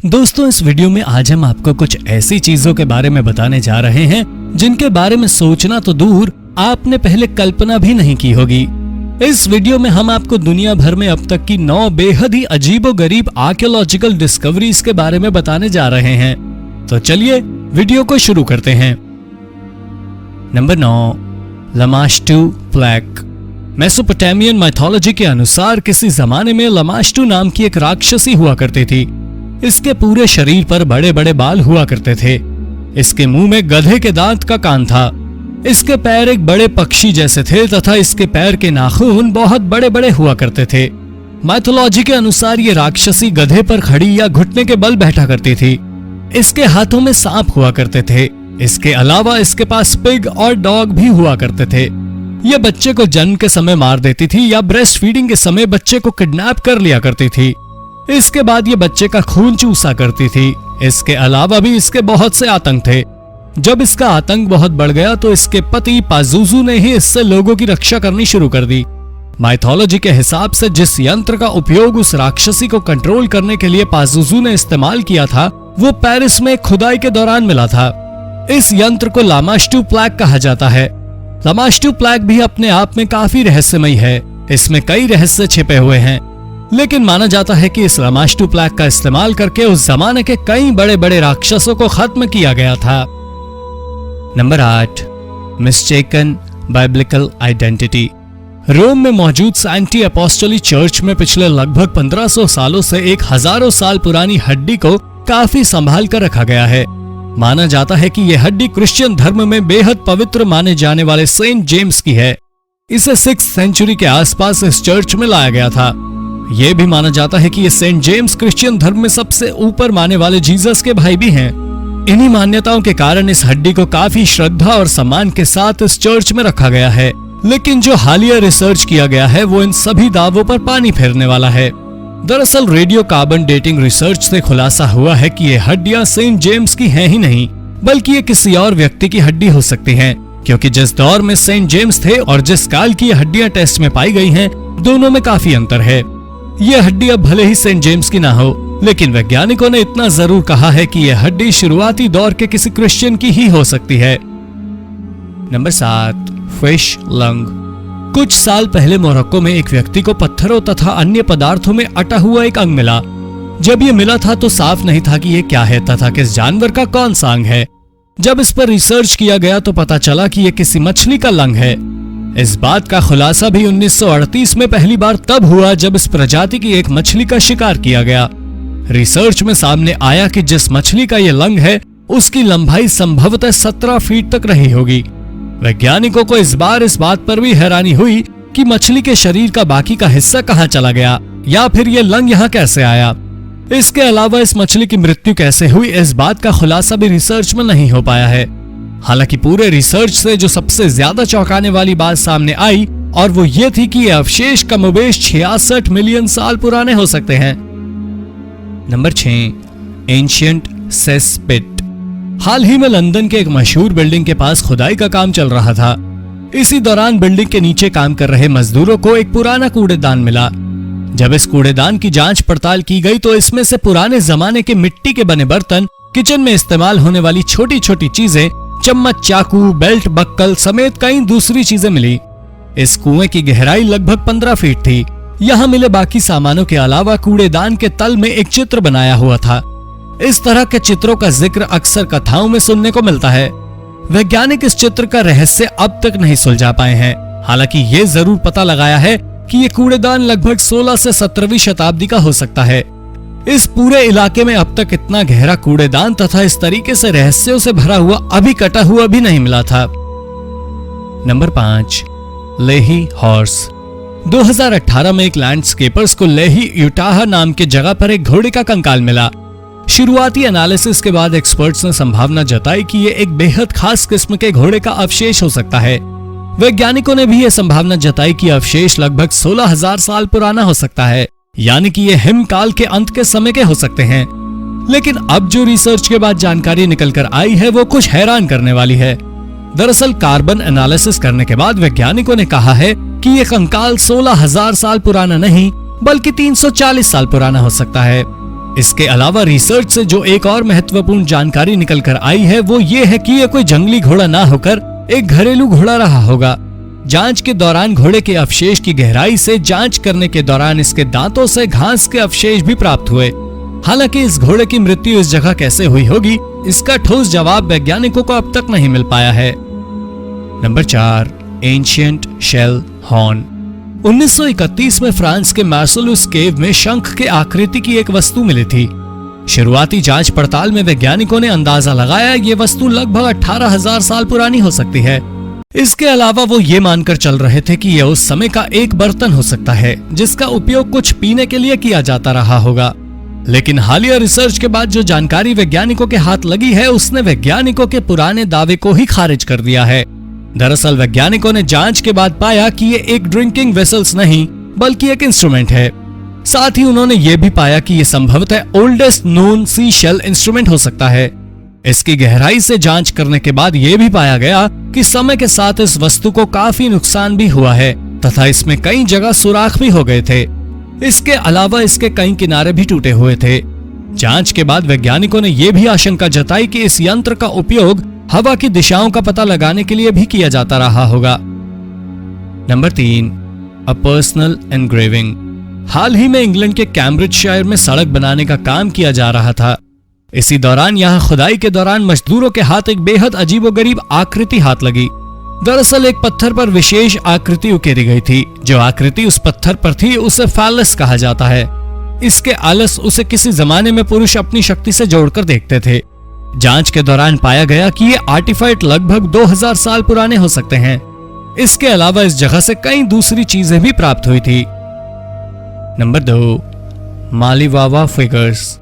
दोस्तों, इस वीडियो में आज हम आपको कुछ ऐसी चीजों के बारे में बताने जा रहे हैं जिनके बारे में सोचना तो दूर आपने पहले कल्पना भी नहीं की होगी। इस वीडियो में हम आपको दुनिया भर में अब तक की 9 बेहद ही अजीबोगरीब आर्कियोलॉजिकल डिस्कवरीज के बारे में बताने जा रहे हैं। तो चलिए वीडियो को शुरू करते हैं। Number 9, Lamashtu plaque. Mesopotamian mythology के अनुसार किसी जमाने में लमाश्टू नाम की एक राक्षसी हुआ करती थी। इसके पूरे शरीर पर बड़े बड़े बाल हुआ करते थे। इसके मुंह में गधे के दांत का कान था। इसके पैर एक बड़े पक्षी जैसे थे तथा इसके पैर के नाखून बहुत बड़े बड़े हुआ करते थे। माइथोलॉजी के अनुसार ये राक्षसी गधे पर खड़ी या घुटने के बल बैठा करती थी। इसके हाथों में सांप हुआ करते थे। इसके अलावा इसके पास पिग और डॉग भी हुआ करते थे। यह बच्चे को जन्म के समय मार देती थी या ब्रेस्ट फीडिंग के समय बच्चे को किडनैप कर लिया करती थी। इसके बाद ये बच्चे का खून चूसा करती थी। इसके अलावा भी इसके बहुत से आतंक थे। जब इसका आतंक बहुत बढ़ गया तो इसके पति पाजुजू ने ही इससे लोगों की रक्षा करनी शुरू कर दी। माइथोलॉजी के हिसाब से जिस यंत्र का उपयोग उस राक्षसी को कंट्रोल करने के लिए पाजुजू ने इस्तेमाल किया था वो पेरिस में खुदाई के दौरान मिला था। इस यंत्र को लामाश्टू प्लैक कहा जाता है। लामाश्टू प्लैक भी अपने आप में काफी रहस्यमयी है। इसमें कई रहस्य छिपे हुए हैं, लेकिन माना जाता है कि इस लामाश्टू प्लैक का इस्तेमाल करके उस जमाने के कई बड़े बड़े राक्षसों को खत्म किया गया था। Number 8, mistaken biblical identity. Rome में मौजूद सेंटी अपोस्टोली चर्च में पिछले लगभग 1500 सालों से एक हजारों साल पुरानी हड्डी को काफी संभाल कर रखा गया है। माना जाता है कि यह हड्डी क्रिश्चियन धर्म में बेहद पवित्र माने जाने वाले सेंट जेम्स की है। इसे 6th सेंचुरी के आसपास इस चर्च में लाया गया था। यह भी माना जाता है कि ये सेंट जेम्स क्रिश्चियन धर्म में सबसे ऊपर माने वाले जीसस के भाई भी हैं। इन्हीं मान्यताओं के कारण इस हड्डी को काफी श्रद्धा और सम्मान के साथ इस चर्च में रखा गया है। लेकिन जो हालिया रिसर्च किया गया है वो इन सभी दावों पर पानी फेरने वाला है। दरअसल रेडियो कार्बन डेटिंग रिसर्च से खुलासा हुआ है कि ये हड्डियां सेंट जेम्स की हैं ही नहीं, बल्कि ये किसी और व्यक्ति की हड्डी हो सकती हैं, क्योंकि जिस दौर में सेंट जेम्स थे और जिस काल की ये हड्डियां टेस्ट में पाई गई हैं, दोनों में काफी अंतर है। ये हड्डी अब भले ही सेंट जेम्स की ना हो, लेकिन वैज्ञानिकों ने इतना जरूर कहा है कि यह हड्डी शुरुआती दौर के किसी क्रिश्चियन की ही हो सकती है। Number 7, fish lung. कुछ साल पहले मोरक्को में एक व्यक्ति को पत्थरों तथा अन्य पदार्थों में अटा हुआ एक अंग मिला। जब ये मिला था तो साफ नहीं था कि ये क्या है तथा किस जानवर का कौन सा अंग है। जब इस पर रिसर्च किया गया तो पता चला कि ये किसी मछली का लंग है। इस बात का खुलासा भी 1938 में पहली बार तब हुआ जब इस प्रजाति की एक मछली का शिकार किया गया। रिसर्च में सामने आया कि जिस मछली का ये लंग है उसकी लंबाई संभवतः 17 फीट तक रही होगी। वैज्ञानिकों को इस बात पर भी हैरानी हुई कि मछली के शरीर का बाकी का हिस्सा कहाँ चला गया या फिर ये लंग यहाँ कैसे आया। इसके अलावा इस मछली की मृत्यु कैसे हुई इस बात का खुलासा भी रिसर्च में नहीं हो पाया है। हालांकि पूरे रिसर्च से जो सबसे ज्यादा चौंकाने वाली बात सामने आई और वो ये थी कि ये अवशेष कमोबेश 66 मिलियन साल पुराने हो सकते हैं। नंबर 6, एंशिएंट सेस पिट। हाल ही में लंदन के एक मशहूर बिल्डिंग के पास खुदाई का काम चल रहा था। इसी दौरान बिल्डिंग के नीचे काम कर रहे मजदूरों को एक पुराना कूड़ेदान मिला। जब इस कूड़ेदान की जांच पड़ताल की गई तो इसमें से पुराने जमाने के मिट्टी के बने बर्तन, किचन में इस्तेमाल होने वाली छोटी छोटी चीजें, चम्मच, चाकू, बेल्ट, बक्कल समेत कई दूसरी चीजें मिली। इस कुएं की गहराई लगभग 15 फीट थी। यहाँ मिले बाकी सामानों के अलावा कूड़ेदान के तल में एक चित्र बनाया हुआ था। इस तरह के चित्रों का जिक्र अक्सर कथाओं में सुनने को मिलता है। वैज्ञानिक इस चित्र का रहस्य अब तक नहीं सुलझा पाए हैं। हालांकि ये जरूर पता लगाया है कि ये कूड़ेदान लगभग 16 से 17वीं शताब्दी का हो सकता है। इस पूरे इलाके में अब तक इतना गहरा कूड़ेदान तथा इस तरीके से रहस्यों से भरा हुआ अभी कटा हुआ भी नहीं मिला था। नंबर 5, लेही हॉर्स। 2018 में एक लैंडस्केपर्स को लेही यूटाह नाम के जगह पर एक घोड़े का कंकाल मिला। शुरुआती एनालिसिस के बाद एक्सपर्ट्स ने संभावना जताई कि ये एक बेहद खास किस्म के घोड़े का अवशेष हो सकता है। वैज्ञानिकों ने भी ये संभावना जताई कि अवशेष लगभग 16,000 साल पुराना हो सकता है, यानी कि ये हिमकाल के अंत के समय के हो सकते हैं। लेकिन अब जो रिसर्च के बाद जानकारी निकल कर आई है वो कुछ हैरान करने वाली है। दरअसल कार्बन एनालिसिस करने के बाद वैज्ञानिकों ने कहा है कि ये कंकाल 16,000 साल पुराना नहीं बल्कि 340 साल पुराना हो सकता है। इसके अलावा रिसर्च से जो एक और महत्वपूर्ण जानकारी निकल कर आई है वो ये है कि ये कोई जंगली घोड़ा ना होकर एक घरेलू घोड़ा रहा होगा। जांच के दौरान घोड़े के अवशेष की गहराई से जांच करने के दौरान इसके दांतों से घास के अवशेष भी प्राप्त हुए। हालांकि इस घोड़े की मृत्यु इस जगह कैसे हुई होगी, इसका ठोस जवाब वैज्ञानिकों को अब तक नहीं मिल पाया है। Number 4, ancient shell horn. 1931 में फ्रांस के मार्सेलस केव में शंख के आकृति की एक वस्तु मिली थी। शुरुआती जांच पड़ताल में वैज्ञानिकों ने अंदाजा लगाया ये वस्तु लगभग 18,000 साल पुरानी हो सकती है। इसके अलावा वो ये मानकर चल रहे थे कि यह उस समय का एक बर्तन हो सकता है जिसका उपयोग कुछ पीने के लिए किया जाता रहा होगा। लेकिन हालिया रिसर्च के बाद जो जानकारी वैज्ञानिकों के हाथ लगी है उसने वैज्ञानिकों के पुराने दावे को ही खारिज कर दिया है। दरअसल वैज्ञानिकों ने जांच के बाद पाया कि ये एक ड्रिंकिंग वेसल्स नहीं बल्कि एक इंस्ट्रूमेंट है। साथ ही उन्होंने ये भी पाया कि ये संभवतः ओल्डेस्ट नोन सी शेल इंस्ट्रूमेंट हो सकता है। इसकी गहराई से जांच करने के बाद यह भी पाया गया कि समय के साथ इस वस्तु को काफी नुकसान भी हुआ है तथा इसमें कई जगह सुराख भी हो गए थे। इसके अलावा इसके कई किनारे भी टूटे हुए थे। जांच के बाद वैज्ञानिकों ने यह भी आशंका जताई कि इस यंत्र का उपयोग हवा की दिशाओं का पता लगाने के लिए भी किया जाता रहा होगा। Number 3, a personal engraving. हाल ही में इंग्लैंड के कैम्ब्रिजशायर में सड़क बनाने का काम किया जा रहा था। इसी दौरान यहां खुदाई के दौरान मजदूरों के हाथ एक बेहद अजीबोगरीब आकृति हाथ लगी। दरअसल एक पत्थर पर विशेष आकृति उकेरी गई थी। जो आकृति उस पत्थर पर थी उसे फैलस कहा जाता है। इसके आलस उसे किसी जमाने में पुरुष अपनी शक्ति से जोड़कर देखते थे। जांच के दौरान पाया गया कि ये आर्टिफैक्ट लगभग 2000 साल पुराने हो सकते हैं। इसके अलावा इस जगह से कई दूसरी चीजें भी प्राप्त हुई थी। Number 2, मालीवावा figures.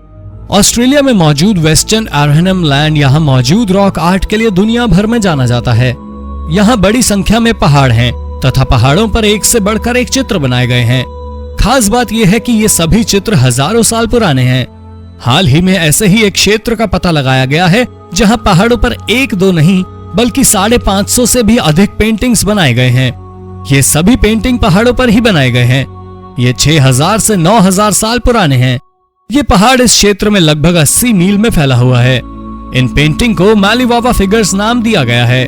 ऑस्ट्रेलिया में मौजूद वेस्टर्न आर्नहम लैंड यहाँ मौजूद रॉक आर्ट के लिए दुनिया भर में जाना जाता है। यहाँ बड़ी संख्या में पहाड़ हैं तथा पहाड़ों पर एक से बढ़कर एक चित्र बनाए गए हैं। खास बात यह है कि ये सभी चित्र हजारों साल पुराने हैं। हाल ही में ऐसे ही एक क्षेत्र का पता लगाया गया है जहाँ पहाड़ों पर एक दो नहीं बल्कि 550 से भी अधिक पेंटिंग्स बनाए गए हैं। ये सभी पेंटिंग पहाड़ों पर ही बनाए गए हैं। ये 6000 से 9000 साल पुराने हैं। ये पहाड़ इस क्षेत्र में लगभग 80 मील में फैला हुआ है। इन पेंटिंग को मालीवावा फिगर्स नाम दिया गया है।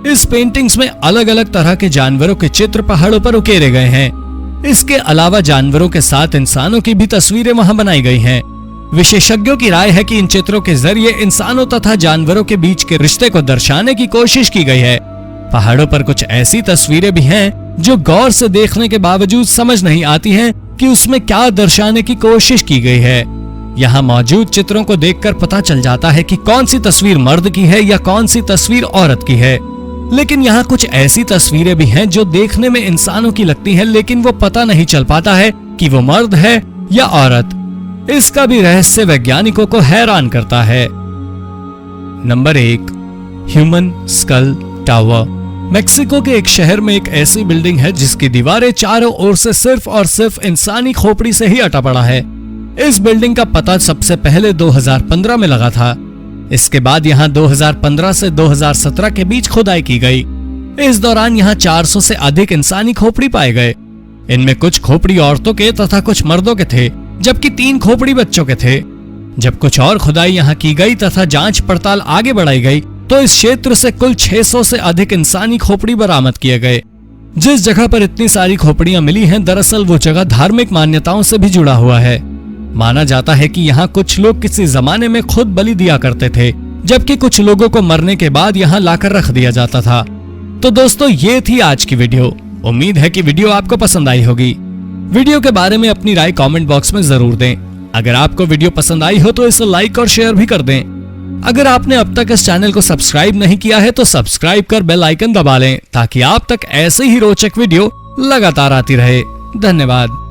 इस पेंटिंग्स में अलग अलग तरह के जानवरों के चित्र पहाड़ों पर उकेरे गए हैं। इसके अलावा जानवरों के साथ इंसानों की भी तस्वीरें वहां बनाई गई हैं। विशेषज्ञों की राय है कि इन चित्रों के जरिए इंसानों तथा जानवरों के बीच के रिश्ते को दर्शाने की कोशिश की गई है। पहाड़ों पर कुछ ऐसी तस्वीरें भी हैं जो गौर से देखने के बावजूद समझ नहीं आती हैं कि उसमें क्या दर्शाने की कोशिश की गई है। यहाँ मौजूद चित्रों को देखकर पता चल जाता है कि कौन सी तस्वीर मर्द की है या कौन सी तस्वीर औरत की है। लेकिन यहाँ कुछ ऐसी तस्वीरें भी हैं जो देखने में इंसानों की लगती हैं लेकिन वो पता नहीं चल पाता है कि वो मर्द है या औरत। इसका भी रहस्य वैज्ञानिकों को हैरान करता है। Number 1, human school tower. Mexico के एक शहर में एक ऐसी बिल्डिंग है जिसकी दीवारें चारों ओर से सिर्फ और सिर्फ इंसानी खोपड़ी से ही अटा पड़ा है। इस बिल्डिंग का पता सबसे पहले 2015 में लगा था। इसके बाद यहाँ 2015 से 2017 के बीच खुदाई की गई। इस दौरान यहाँ 400 से अधिक इंसानी खोपड़ी पाए गए। इनमें कुछ खोपड़ी औरतों के तथा कुछ मर्दों के थे, जबकि 3 खोपड़ी बच्चों के थे। जब कुछ और खुदाई यहाँ की गई तथा जांच पड़ताल आगे बढ़ाई गई तो इस क्षेत्र से कुल 600 से अधिक इंसानी खोपड़ी बरामद किए गए। जिस जगह पर इतनी सारी खोपड़ियां मिली हैं, दरअसल वो जगह धार्मिक मान्यताओं से भी जुड़ा हुआ है। माना जाता है कि यहाँ कुछ लोग किसी जमाने में खुद बलि दिया करते थे, जबकि कुछ लोगों को मरने के बाद यहाँ लाकर रख दिया जाता था। तो दोस्तों, ये थी आज की वीडियो। उम्मीद है कि वीडियो आपको पसंद आई होगी। वीडियो के बारे में अपनी राय कमेंट बॉक्स में जरूर दें। अगर आपको वीडियो पसंद आई हो तो इसे लाइक और शेयर भी कर दें। अगर आपने अब तक इस चैनल को सब्सक्राइब नहीं किया है तो सब्सक्राइब कर बेल आइकन दबा लें ताकि आप तक ऐसे ही रोचक वीडियो लगातार आती रहे। धन्यवाद।